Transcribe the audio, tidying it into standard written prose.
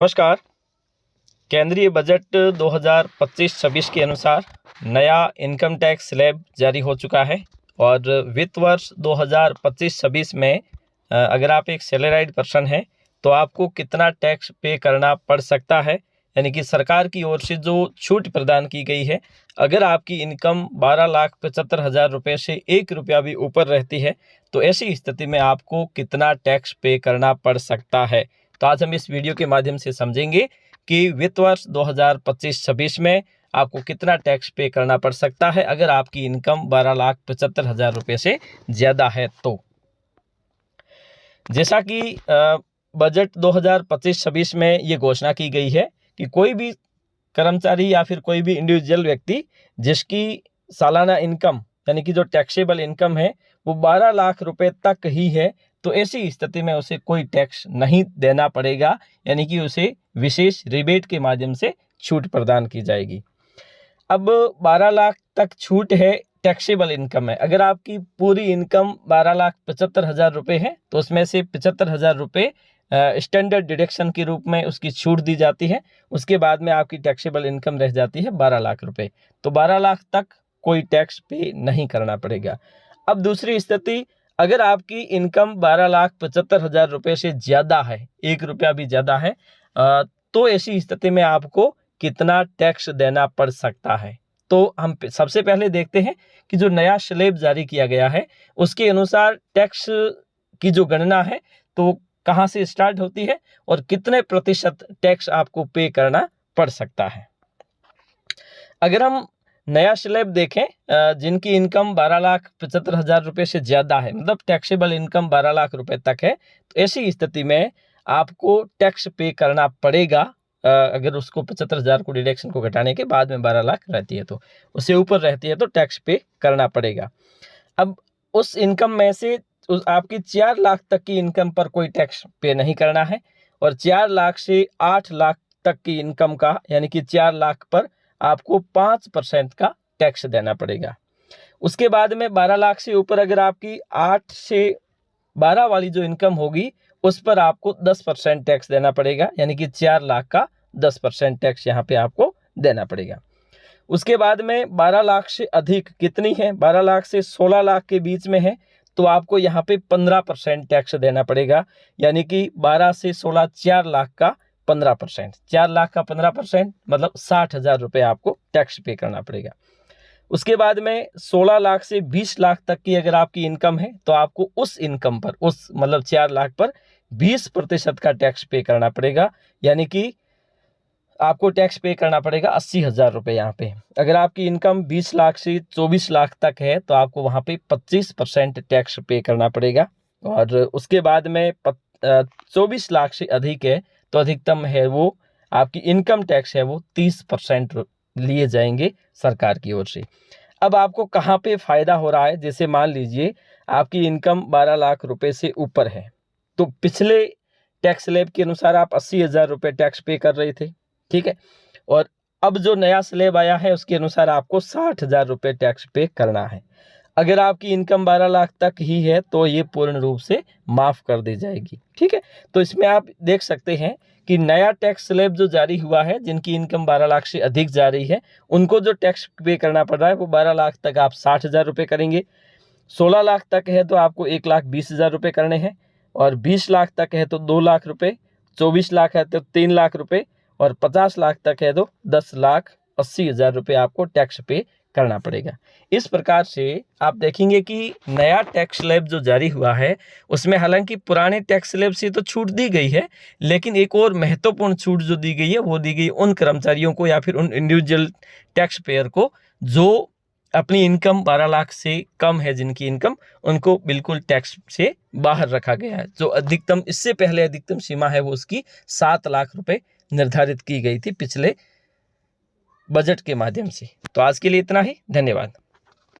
नमस्कार। केंद्रीय बजट 2025-26 के अनुसार नया इनकम टैक्स स्लैब जारी हो चुका है और वित्त वर्ष 2025-26 में अगर आप एक सैलराइड पर्सन हैं तो आपको कितना टैक्स पे करना पड़ सकता है, यानी कि सरकार की ओर से जो छूट प्रदान की गई है। अगर आपकी इनकम 12,75,000 रुपये से 1 रुपया भी ऊपर रहती है तो ऐसी स्थिति में आपको कितना टैक्स पे करना पड़ सकता है। तो आज हम इस वीडियो के माध्यम से समझेंगे कि वित्त वर्ष 2025-26 में आपको कितना टैक्स पे करना पड़ सकता है अगर आपकी इनकम 12,75,000 रुपये से ज़्यादा है। तो जैसा कि बजट 2025-26 में ये घोषणा की गई है कि कोई भी कर्मचारी या फिर कोई भी इंडिविजुअल व्यक्ति जिसकी सालाना इनकम यानी कि जो टैक्सेबल इनकम है वो 12 लाख रुपए तक ही है, तो ऐसी स्थिति में उसे कोई टैक्स नहीं देना पड़ेगा, यानी कि उसे विशेष रिबेट के माध्यम से छूट प्रदान की जाएगी। अब 12 लाख तक छूट है, टैक्सेबल इनकम है। अगर आपकी पूरी इनकम 12,75,000 रुपये है तो उसमें से 75,000 रुपये स्टैंडर्ड डिडक्शन के रूप में उसकी छूट दी जाती है। उसके बाद में आपकी टैक्सेबल इनकम रह जाती है 12 लाख रुपये। तो 12 लाख तक कोई टैक्स पे नहीं करना पड़ेगा। अब दूसरी स्थिति, अगर आपकी इनकम 12,75,000 रुपये से ज़्यादा है, 1 रुपया भी ज़्यादा है, तो ऐसी स्थिति में आपको कितना टैक्स देना पड़ सकता है। तो हम सबसे पहले देखते हैं कि जो नया स्लैब जारी किया गया है उसके अनुसार टैक्स की जो गणना है तो कहाँ से स्टार्ट होती है और कितने प्रतिशत टैक्स आपको पे करना पड़ सकता है। अगर हम नया स्लैब देखें, जिनकी इनकम 12,75,000 रुपये से ज़्यादा है, मतलब टैक्सेबल इनकम 12 लाख रुपए तक है, तो ऐसी स्थिति में आपको टैक्स पे करना पड़ेगा। अगर उसको 75,000 को डिडक्शन को घटाने के बाद में 12 लाख रहती है तो उससे ऊपर रहती है तो टैक्स पे करना पड़ेगा। अब उस इनकम में से आपकी 4 लाख तक की इनकम पर कोई टैक्स पे नहीं करना है और 4 लाख से 8 लाख तक की इनकम का यानी कि 4 लाख पर आपको 5% का टैक्स देना पड़ेगा। उसके बाद में 12 लाख से ऊपर अगर आपकी 8 से 12 वाली जो इनकम होगी उस पर आपको 10% टैक्स देना पड़ेगा, यानी कि 4 लाख का 10% टैक्स यहाँ पे आपको देना पड़ेगा। उसके बाद में 12 लाख से अधिक कितनी है, 12 लाख से 16 लाख के बीच में है तो आपको यहाँ पे 15% टैक्स देना पड़ेगा, यानी कि 12 से 16 4 लाख का 15%, 4 लाख का 15% मतलब 60,000 रुपये आपको टैक्स पे करना पड़ेगा। उसके बाद में 16 लाख से 20 लाख तक की अगर आपकी इनकम है तो आपको उस इनकम पर उस मतलब 4 लाख पर 20% का टैक्स पे करना पड़ेगा, यानी कि आपको टैक्स पे करना पड़ेगा 80,000 रुपये यहाँ पे। अगर आपकी इनकम 20 लाख से 24 लाख तक है तो आपको वहाँ पे 25% टैक्स पे करना पड़ेगा। और उसके बाद में 24 लाख से अधिक है तो अधिकतम है वो आपकी इनकम टैक्स है वो 30% लिए जाएंगे सरकार की ओर से। अब आपको कहाँ पे फ़ायदा हो रहा है, जैसे मान लीजिए आपकी इनकम 12 लाख रुपए से ऊपर है तो पिछले टैक्स स्लैब के अनुसार आप 80,000 रुपये टैक्स पे कर रहे थे, ठीक है, और अब जो नया स्लैब आया है उसके अनुसार आपको 60,000 रुपये टैक्स पे करना है। अगर आपकी इनकम 12 लाख तक ही है तो ये पूर्ण रूप से माफ़ कर दी जाएगी, ठीक है। तो इसमें आप देख सकते हैं कि नया टैक्स स्लैब जो जारी हुआ है, जिनकी इनकम 12 लाख से अधिक जा रही है उनको जो टैक्स पे करना पड़ रहा है वो 12 लाख तक आप 60,000 रुपये करेंगे, 16 लाख तक है तो आपको 1,20,000 रुपये करने हैं, और 20 लाख तक है तो 2 लाख रुपये, 24 लाख है तो 3 लाख रुपये, और 50 लाख तक है तो 10,80,000 रुपये आपको टैक्स पे करना पड़ेगा। इस प्रकार से आप देखेंगे कि नया टैक्स स्लैब जो जारी हुआ है उसमें हालांकि पुराने टैक्स स्लैब से तो छूट दी गई है, लेकिन एक और महत्वपूर्ण छूट जो दी गई है वो दी गई उन कर्मचारियों को या फिर उन इंडिविजुअल टैक्स पेयर को जो अपनी इनकम 12 लाख से कम है, जिनकी इनकम, उनको बिल्कुल टैक्स से बाहर रखा गया है। जो अधिकतम इससे पहले अधिकतम सीमा है वो उसकी 7 लाख रुपए निर्धारित की गई थी पिछले बजट के माध्यम से। तो आज के लिए इतना ही, धन्यवाद।